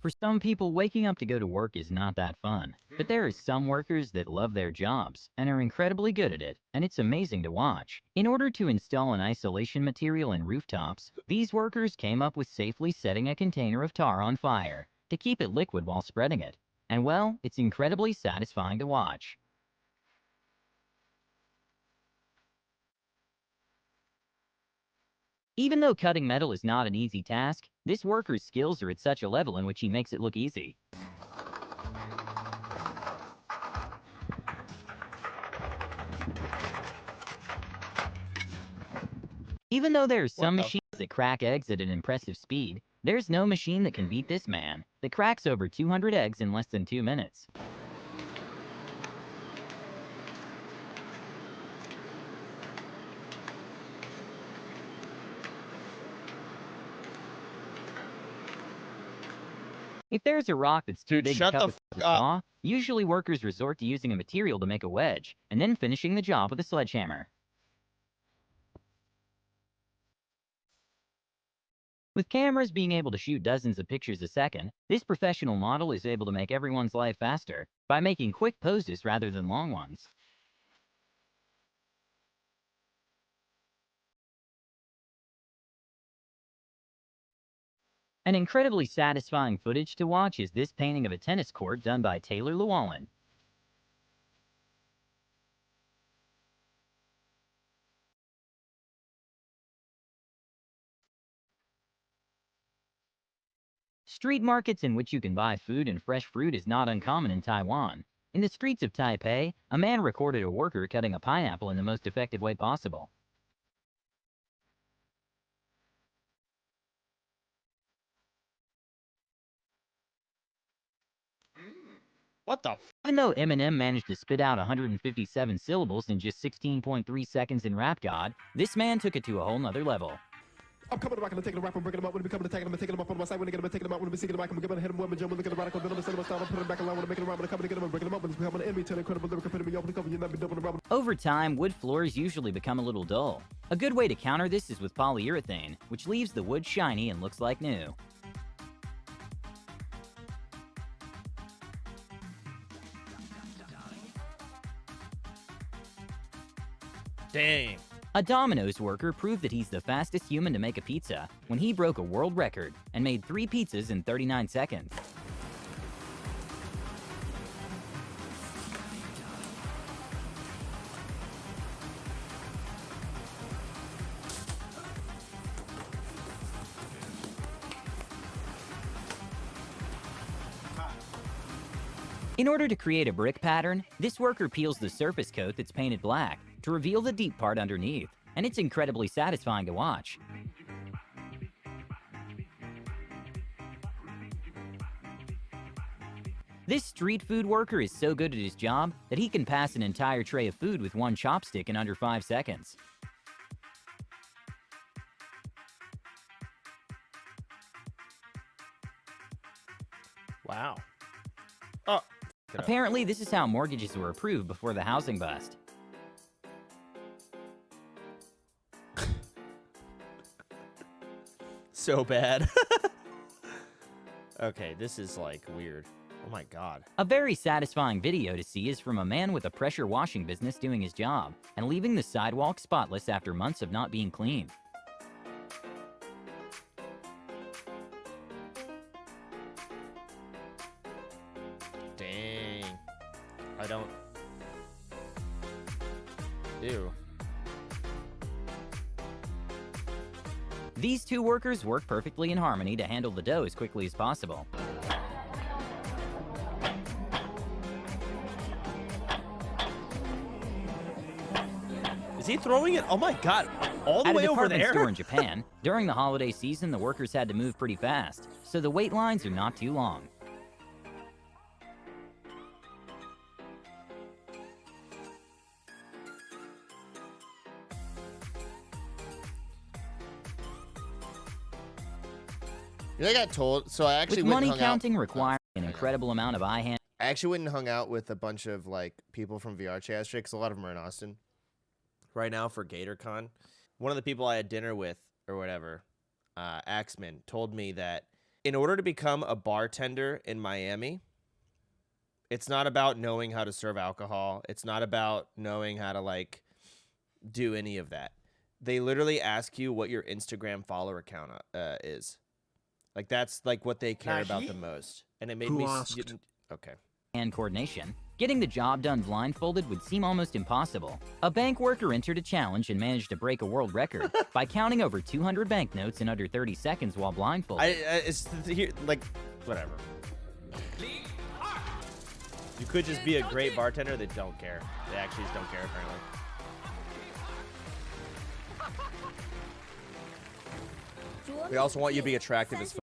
For some people, waking up to go to work is not that fun. But there are some workers that love their jobs and are incredibly good at it, and it's amazing to watch. In order to install an isolation material in rooftops, these workers came up with safely setting a container of tar on fire to keep it liquid while spreading it. And well, it's incredibly satisfying to watch. Even though cutting metal is not an easy task, this worker's skills are at such a level in which he makes it look easy. Even though there are some machines that crack eggs at an impressive speed, there's no machine that can beat this man that cracks over 200 eggs in less than 2 minutes. If there's a rock that's too big to cut with a saw, usually workers resort to using a material to make a wedge, and then finishing the job with a sledgehammer. With cameras being able to shoot dozens of pictures a second, this professional model is able to make everyone's life faster by making quick poses rather than long ones. An incredibly satisfying footage to watch is this painting of a tennis court done by Taylor Llewellyn. Street markets in which you can buy food and fresh fruit is not uncommon in Taiwan. In the streets of Taipei, a man recorded a worker cutting a pineapple in the most effective way possible. What the? Even though Eminem managed to spit out 157 syllables in just 16.3 seconds in Rap God, this man took it to a whole nother level. I'm coming to rock and taking a rap and breaking them up when they become attacking them and taking them up on my side when they get them taking them out when they seeking them. I'm giving a hit them women, German, looking at the radical, then I'm style, I'm putting them back around when I'm making them around when I'm coming to get them and breaking them up when it's becoming an enemy to the incredible lyrical epitome of the cover. You're not be double around. Over time, wood floors usually become a little dull. A good way to counter this is with polyurethane, which leaves the wood shiny and looks like new. Dang. A Domino's worker proved that he's the fastest human to make a pizza when he broke a world record and made 3 pizzas in 39 seconds. In order to create a brick pattern, this worker peels the surface coat that's painted black to reveal the deep part underneath, and it's incredibly satisfying to watch. This street food worker is so good at his job that he can pass an entire tray of food with one chopstick in under 5 seconds. Wow. Oh. Apparently, this is how mortgages were approved before the housing bust. So bad. Okay, this is like weird. Oh my god. A very satisfying video to see is from a man with a pressure washing business doing his job and leaving the sidewalk spotless after months of not being cleaned. Dang. I don't... Ew. These two workers work perfectly in harmony to handle the dough as quickly as possible. Is he throwing it? Oh my god. All the At way a over department there? store in Japan, during the holiday season, the workers had to move pretty fast, so the wait lines are not too long. I got told, so I actually With went and money hung counting out. requiring an incredible amount of eye hand. I actually went and hung out with a bunch of like people from VR chat because a lot of them are in Austin right now for GatorCon. One of the people I had dinner with or whatever, Axeman, told me that in order to become a bartender in Miami, it's not about knowing how to serve alcohol. It's not about knowing how to like do any of that. They literally ask you what your Instagram follower count is. Like that's like what they care about the most. And it made Who me asked? okay. And coordination. Getting the job done blindfolded would seem almost impossible. A bank worker entered a challenge and managed to break a world record by counting over 200 banknotes in under 30 seconds while blindfolded. It's here, like whatever. You could just be a great bartender that don't care. They actually just don't care apparently. We also want you to be attractive as fuck.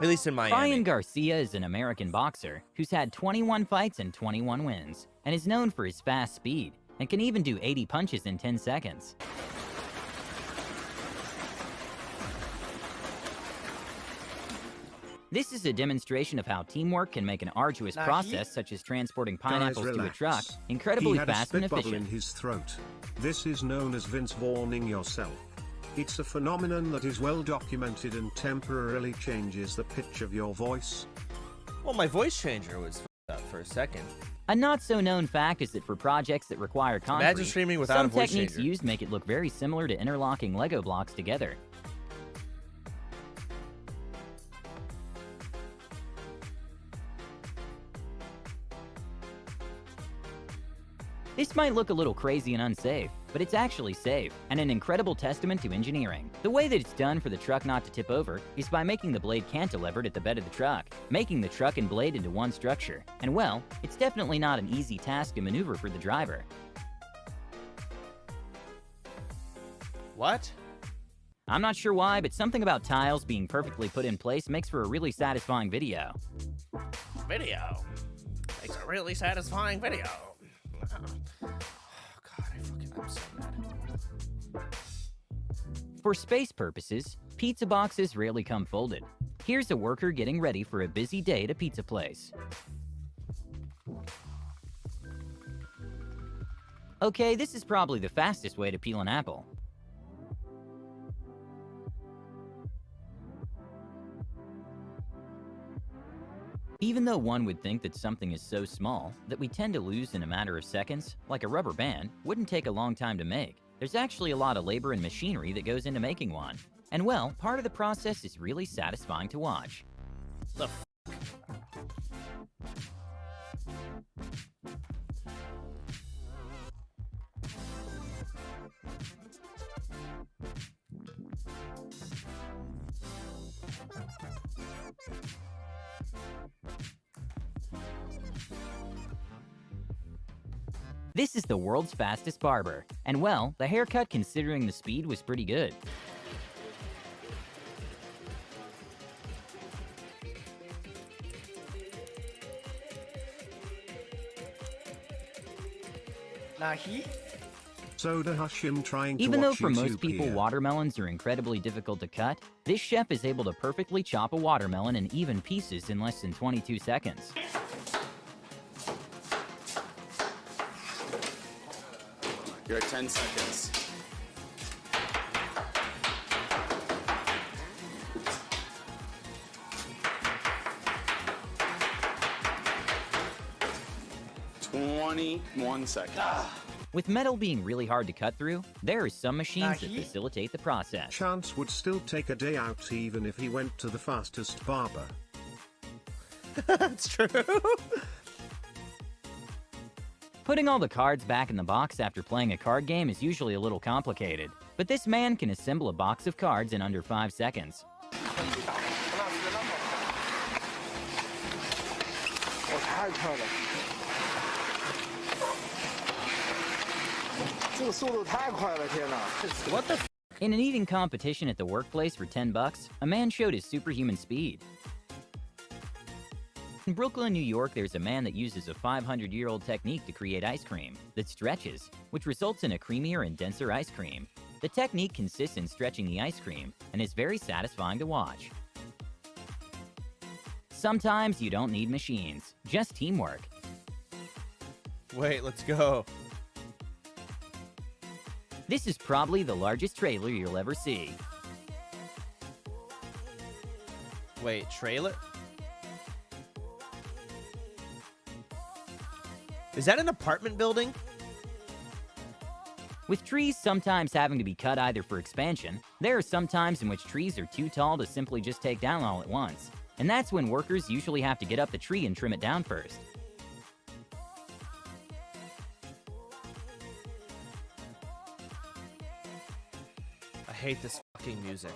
At least in Miami. Brian Garcia is an American boxer who's had 21 fights and 21 wins, and is known for his fast speed, and can even do 80 punches in 10 seconds. This is a demonstration of how teamwork can make an arduous process such as transporting pineapples to a truck incredibly He had fast a and spit bubble in efficient. his throat. This is known as Vince warning yourself. It's a phenomenon that is well documented and temporarily changes the pitch of your voice. Well, my voice changer was up for a second. A not-so-known fact is that for projects that require concrete, Imagine streaming without some a voice techniques changer. used make it look very similar to interlocking Lego blocks together. This might look a little crazy and unsafe, but it's actually safe, and an incredible testament to engineering. The way that it's done for the truck not to tip over is by making the blade cantilevered at the bed of the truck, making the truck and blade into one structure. And well, it's definitely not an easy task to maneuver for the driver. What? I'm not sure why, but something about tiles being perfectly put in place makes for a really satisfying video. Video. Makes a really satisfying video. Oh, God, I'm so mad. For space purposes, pizza boxes rarely come folded. Here's a worker getting ready for a busy day at a pizza place. Okay, this is probably the fastest way to peel an apple. Even though one would think that something is so small that we tend to lose in a matter of seconds, like a rubber band, wouldn't take a long time to make, there's actually a lot of labor and machinery that goes into making one. And well, part of the process is really satisfying to watch. The f. This is the world's fastest barber, and well, the haircut considering the speed was pretty good. Soda Hashim trying to Even though watch for most YouTube people here. watermelons are incredibly difficult to cut, this chef is able to perfectly chop a watermelon in even pieces in less than 22 seconds. You're at 10 seconds. "21 seconds. With metal being really hard to cut through, there are some machines that facilitate the process. Chance would still take a day out even if he went to the fastest barber. That's true. Putting all the cards back in the box after playing a card game is usually a little complicated, but this man can assemble a box of cards in under 5 seconds. What the f? In an eating competition at the workplace for $10, a man showed his superhuman speed. In Brooklyn, New York, there's a man that uses a 500-year-old technique to create ice cream that stretches, which results in a creamier and denser ice cream. The technique consists in stretching the ice cream and is very satisfying to watch. Sometimes you don't need machines, just teamwork. Wait, let's go. This is probably the largest trailer you'll ever see. Wait, trailer? Is that an apartment building? With trees sometimes having to be cut either for expansion, there are some times in which trees are too tall to simply just take down all at once. And that's when workers usually have to get up the tree and trim it down first. I hate this fucking music.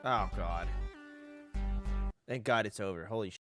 Oh, God. Thank God it's over. Holy